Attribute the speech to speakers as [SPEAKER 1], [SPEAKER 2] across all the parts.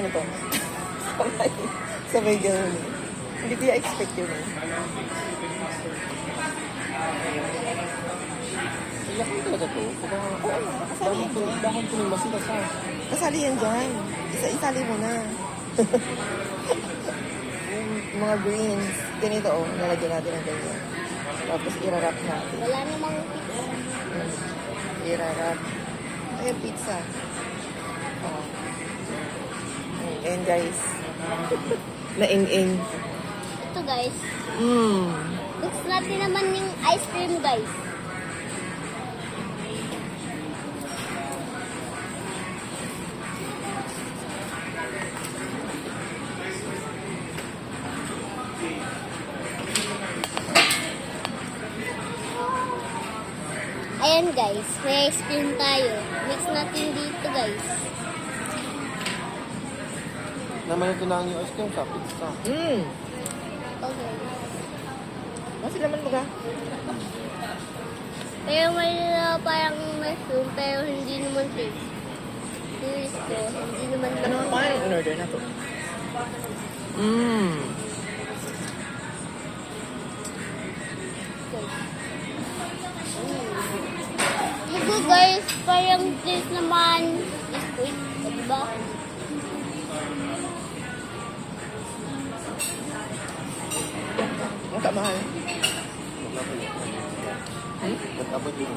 [SPEAKER 1] Ano to? Sabay gano'n eh. Hindi ko expect yun eh.
[SPEAKER 2] Laki talaga to.
[SPEAKER 1] Oo, kasali yan dyan.
[SPEAKER 2] Dahon ko yung masila sa...
[SPEAKER 1] Kasali yan dyan. Isali mo na. Yung mga greens. Ganito oh, nalagyan natin ng ganyan. Tapos irarap natin.
[SPEAKER 3] Wala namang pizza.
[SPEAKER 1] Irarap. Ayan, pizza. Oh. Ayan guys. Naing-ing.
[SPEAKER 3] Ito guys.
[SPEAKER 1] Mmm.
[SPEAKER 3] Gusto natin naman yung ice cream guys. Ayan guys, may ice cream tayo. Mix natin dito guys.
[SPEAKER 2] Naman ito na ang yung ice cream sa pizza.
[SPEAKER 1] Mmm.
[SPEAKER 3] Okay.
[SPEAKER 1] Kasi naman baga.
[SPEAKER 3] Pero may parang mushroom, pero hindi naman taste. Taste ko, hindi naman
[SPEAKER 1] Ano ang pangalan ng in-order na to? Mmm.
[SPEAKER 3] Ito guys, parang taste naman squid, diba?
[SPEAKER 1] Ang kamahal.
[SPEAKER 2] Nag-abot yun.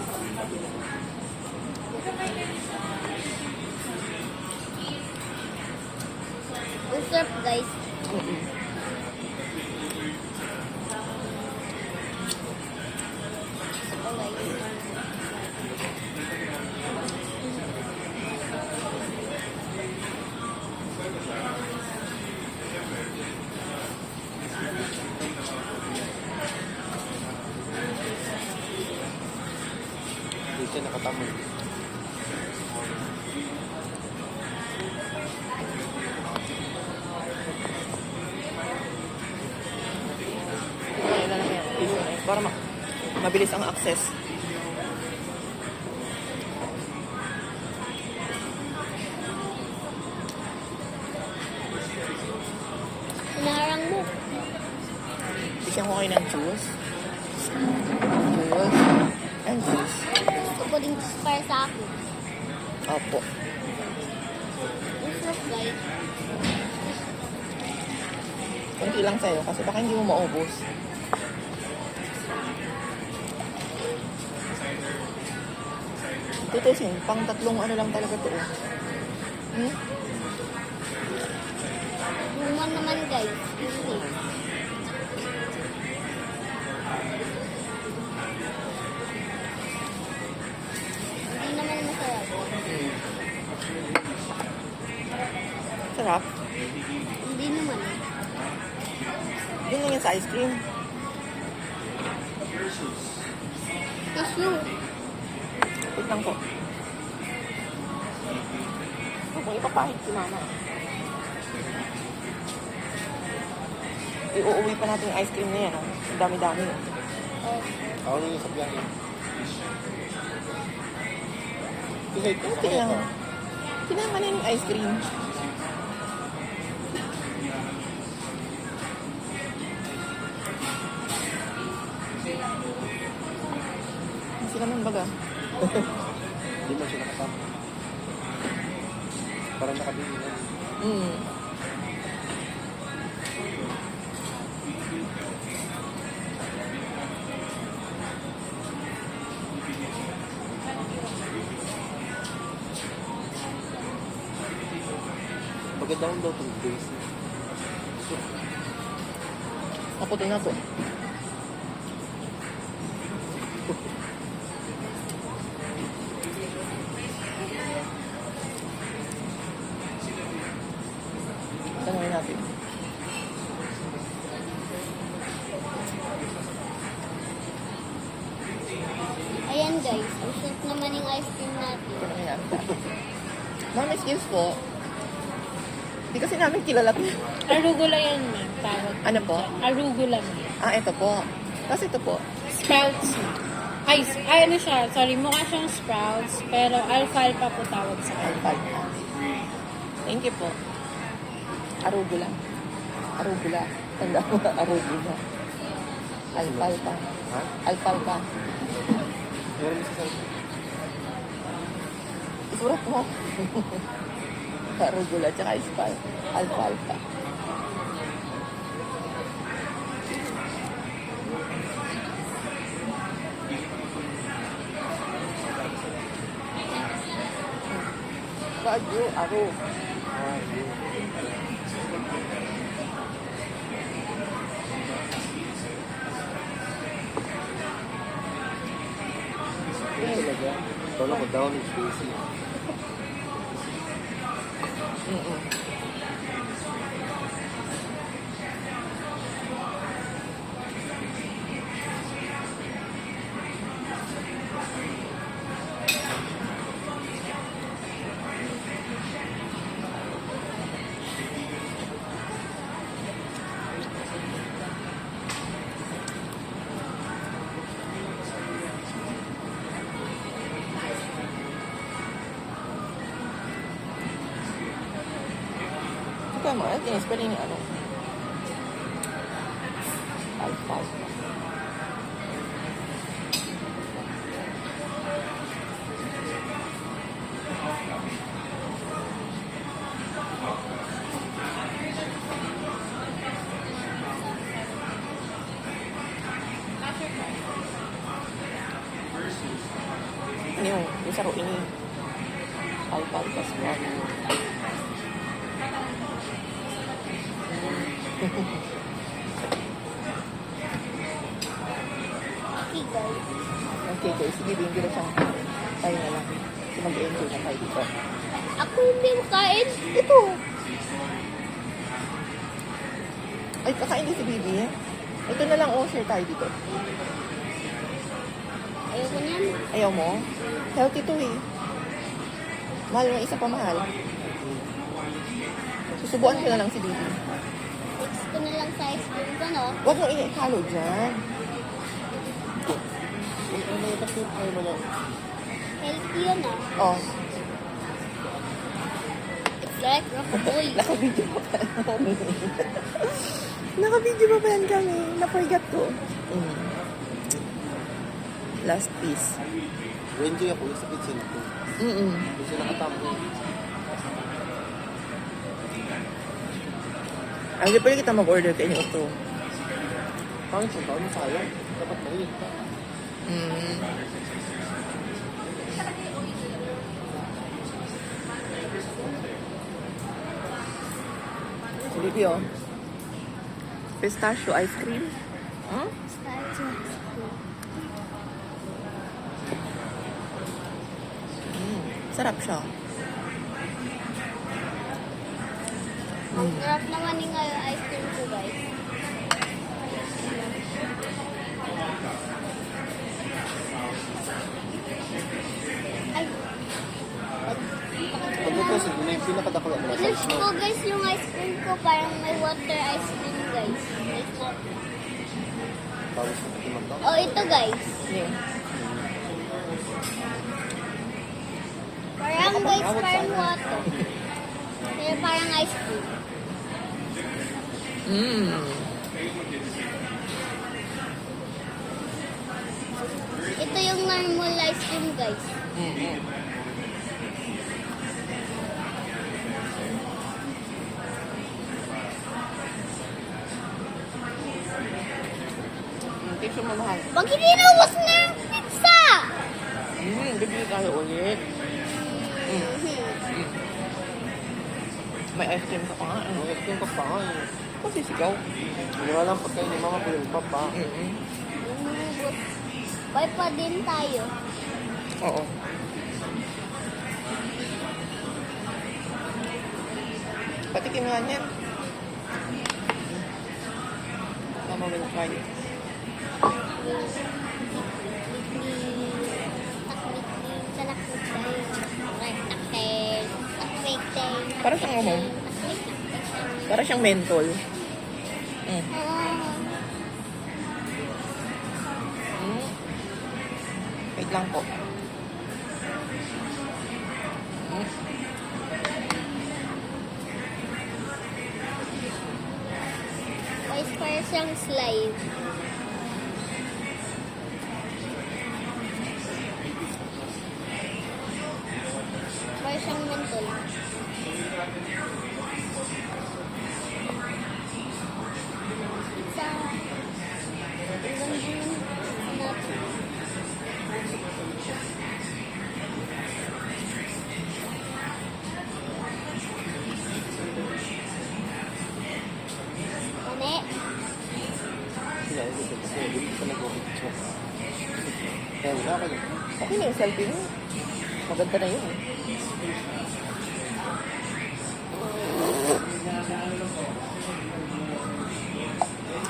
[SPEAKER 3] Ang sarap guys. Okay.
[SPEAKER 2] Hindi siya nakatamon.
[SPEAKER 1] Kaya na lang yan. Piso na yun. Para mabilis ang access.
[SPEAKER 3] Inarang mo.
[SPEAKER 1] Bigyan ko kayo ng juice. Juice. And juice.
[SPEAKER 3] Gusto ko din para sa akin.
[SPEAKER 1] Opo.
[SPEAKER 3] Ang sarap guys.
[SPEAKER 1] Kunti lang sa'yo kasi baka hindi mo maubos. Tutusin, pang tatlong ano lang talaga to. Hmm?
[SPEAKER 3] Human naman guys. Hindi. Hindi naman masarap.
[SPEAKER 1] Sarap.
[SPEAKER 3] Hindi naman.
[SPEAKER 1] Yun lang yan sa ice cream.
[SPEAKER 3] Tissue.
[SPEAKER 1] Wait lang po. Huwag ipapahit si mama. Iuuwi pa natin yung ice cream na yan. Oh. Ang dami-dami.
[SPEAKER 3] Oh.
[SPEAKER 2] Ako nung sa biyahe. Kasi ito.
[SPEAKER 1] Okay lang. Sinama na yung ice cream. Kasi naman baga.
[SPEAKER 2] Hindi mo siya nakatamon. Parang nakabili na.
[SPEAKER 1] Mm.
[SPEAKER 2] Magandang daw itong base. So,
[SPEAKER 1] Ako din na to. Tanungin natin.
[SPEAKER 3] Ayan guys, ang sarap naman yung ice cream natin.
[SPEAKER 1] Tanungin natin. Ma'am, excuse po. Hindi kasi namin kilala to.
[SPEAKER 4] Arugula yan, ma'am. Tawag.
[SPEAKER 1] Ano po?
[SPEAKER 4] Arugula, ma'am.
[SPEAKER 1] Ah, ito po. Kasi ito po.
[SPEAKER 4] Sprouts. Ay, ano siya? Sorry, mukha siyang sprouts. Pero alfalfa po tawag sa kanya.
[SPEAKER 1] Alfalfa. Thank you po. Arugula. Arugula. Tanda mo, arugula. Alfalfa.
[SPEAKER 2] Ha?
[SPEAKER 1] Alfalfa.
[SPEAKER 2] Meron mo sa cellphone.
[SPEAKER 1] Isurat mo. Arugula, tsaka alfalfa. Bagyo, aro.
[SPEAKER 2] Ah, yun. Yun talaga. Tolo ko down is busy.
[SPEAKER 1] Mm-mm. Tama, tinis pa rin yung ano. Alfalfa. Ano yung saro ini? Alfalfa squad.
[SPEAKER 3] Okay, guys.
[SPEAKER 1] Okay guys, sige, hindi na siyang tayo na lang. So, mag-enjoy na tayo dito.
[SPEAKER 3] Ako hindi makain.
[SPEAKER 1] Ito! Ay, kakain din si Bibi. Ito na lang, share tayo dito.
[SPEAKER 3] Ayoko niyan.
[SPEAKER 1] Ayaw mo? Healthy to eh. Mahal mo, isa pa mahal. Susubuan ko na lang si Bibi.
[SPEAKER 3] Fix ko na lang sa ice cream ko, no?
[SPEAKER 1] Huwag mong ihalo dyan.
[SPEAKER 2] Ano yung kasi ay mo lang.
[SPEAKER 3] Healthy yun, ah.
[SPEAKER 1] Oh,
[SPEAKER 3] It's like Rockabye.
[SPEAKER 1] naka-video pa pa. Naka-video pa pa yan kami. Na-forget ko. Last piece.
[SPEAKER 2] Enjoy ako sa kitchen ko. Kasi nakatampo.
[SPEAKER 1] Hindi pwede kita mag-order kayo ito.
[SPEAKER 2] Pangit siya, taon sayang. Dapat mainit pa.
[SPEAKER 1] Bibi, oh. Pistachio ice cream. Hmm? Sarap siya.
[SPEAKER 3] Ang sarap naman yung ice cream ko, guys. Ay,
[SPEAKER 2] Pag ito, sige na yung pinakadako lang na
[SPEAKER 3] pinush
[SPEAKER 2] size
[SPEAKER 3] ko,
[SPEAKER 2] mo.
[SPEAKER 3] guys, yung ice cream ko. Parang may water ice cream, guys.
[SPEAKER 2] Tapos naman to.
[SPEAKER 3] Oh, ito, guys.
[SPEAKER 1] Yeah.
[SPEAKER 3] Parang, guys, parang water. Pero parang ice cream. Ito yung normal ice cream, guys.
[SPEAKER 1] Tissue mo mahal.
[SPEAKER 3] Pag hindi naubos na yung pizza!
[SPEAKER 1] Bibili tayo ulit. May ice cream ka pa nga.
[SPEAKER 2] Ang itim pa pa nga eh.
[SPEAKER 1] Kasi sigaw.
[SPEAKER 2] Hindi nga lang pagkain ni mama ko yung papa.
[SPEAKER 3] Bye pa din tayo.
[SPEAKER 1] Oo. Patikim nga niyan. Mama will try it. Para siyang ano? Para siyang mentol. Wait lang po.
[SPEAKER 3] siyang slide. Para siyang mentol. Sa... Ang ganda ng natin. Mani.
[SPEAKER 2] Sila, hindi ko kasi hindi ko nag-picture. Kaya wala ka yun.
[SPEAKER 1] Okay na yung selfie mo. Maganda na yun.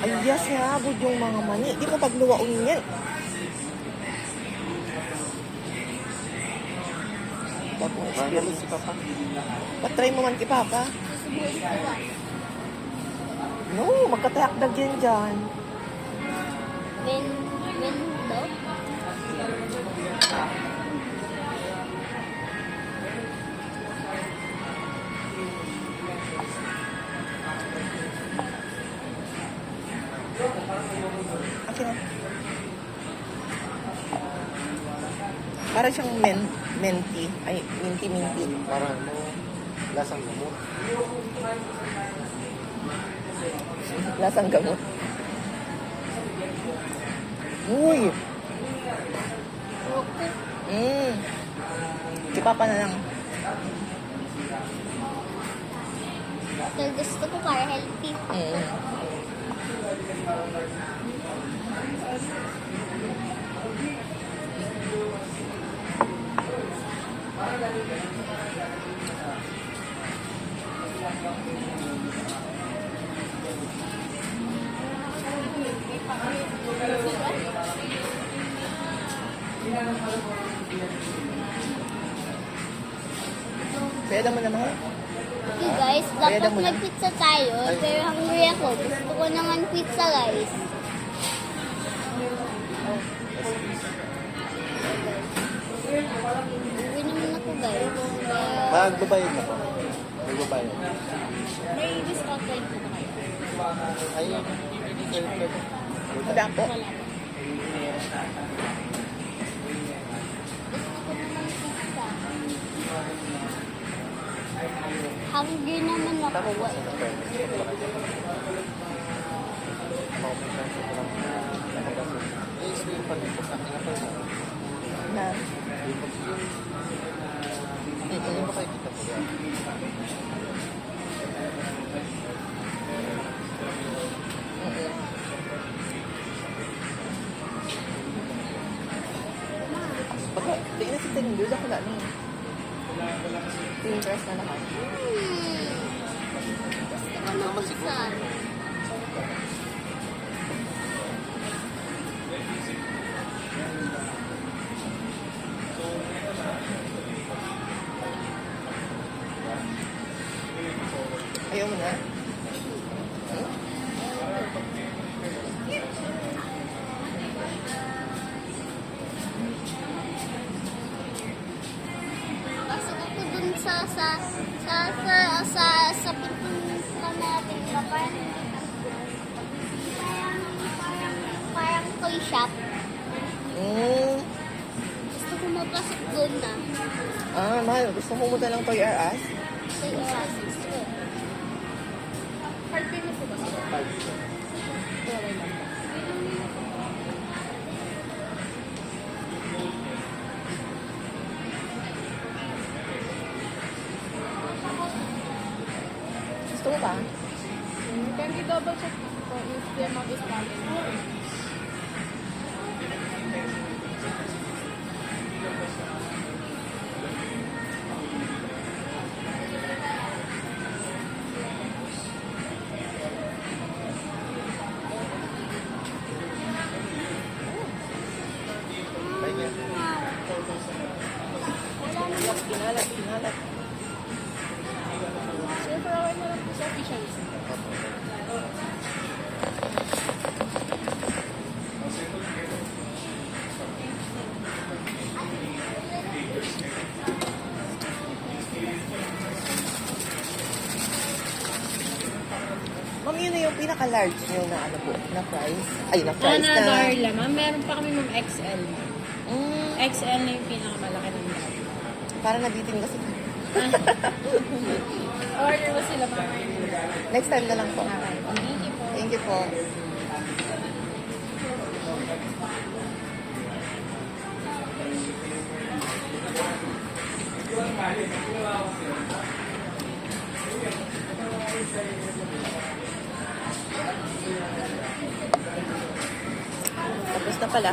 [SPEAKER 1] Ay, yes nga, abod yung mga mani. Di mo pagluwaon yan. Tapos,
[SPEAKER 2] Ano si Papa?
[SPEAKER 1] patry mo man kay Papa.
[SPEAKER 3] Susubuhin ko ba?
[SPEAKER 1] No, magkatayakdag yan dyan.
[SPEAKER 3] Men daw?
[SPEAKER 1] Okay na. Para siyang menti. Ay, minti.
[SPEAKER 2] Parang ano, lasang gamot.
[SPEAKER 1] Lasang gamot. Uy!
[SPEAKER 3] Okay.
[SPEAKER 1] Si Papa na lang.
[SPEAKER 3] Dahil gusto ko para healthy.
[SPEAKER 1] Pwede mo naman.
[SPEAKER 3] Okay guys,
[SPEAKER 1] Kaya
[SPEAKER 3] dapat
[SPEAKER 1] mo na.
[SPEAKER 3] mag-pizza tayo. Pero hungry ako. Gusto ko naman pizza guys. Uwi naman ako guys.
[SPEAKER 2] Magbabayad na po. Magbabayad.
[SPEAKER 4] May discount code po ba kayo?
[SPEAKER 2] Ay, hindi kayo pwede.
[SPEAKER 1] Wala po.
[SPEAKER 3] Wala pa. Gusto ko naman pizza. Hungry naman ako.
[SPEAKER 2] Tama mo sa pwede. Eh, sige pa dito sa akin ako.
[SPEAKER 1] Na.
[SPEAKER 2] Hindi mo kayo kita po yan.
[SPEAKER 1] Baka, di na si Tindu. Ako na lang. Pinterest na naman.
[SPEAKER 3] Gusto ko ng pizza.
[SPEAKER 1] Ayaw mo na?
[SPEAKER 3] Pasok ako dun sa pintuan natin na parang toy shop. Gusto ko mapasok dun na.
[SPEAKER 1] Mahal. Gusto ko mo lang Toy R Us?
[SPEAKER 3] Toy R Us.
[SPEAKER 4] Card payment po ba sila? Okay lang po.
[SPEAKER 1] Gusto mo ba?
[SPEAKER 4] Can you double check po if the amount is valid?
[SPEAKER 1] Kinalat.
[SPEAKER 4] Sir, for hour na lang po sa official list.
[SPEAKER 1] Ma'am, yun na yung pinaka-large nyo na ano po, na price. Ay, na price
[SPEAKER 4] Ana
[SPEAKER 1] na.
[SPEAKER 4] Darla, ma'am. Meron pa kami ma'am XL.
[SPEAKER 1] Mm,
[SPEAKER 4] XL na yung pinakamalaki ng Darla.
[SPEAKER 1] para nabitin kasi.
[SPEAKER 4] Order mo sila pa.
[SPEAKER 1] Next time na lang po.
[SPEAKER 4] Okay. Thank you po.
[SPEAKER 1] Thank you po. Tapos na pala.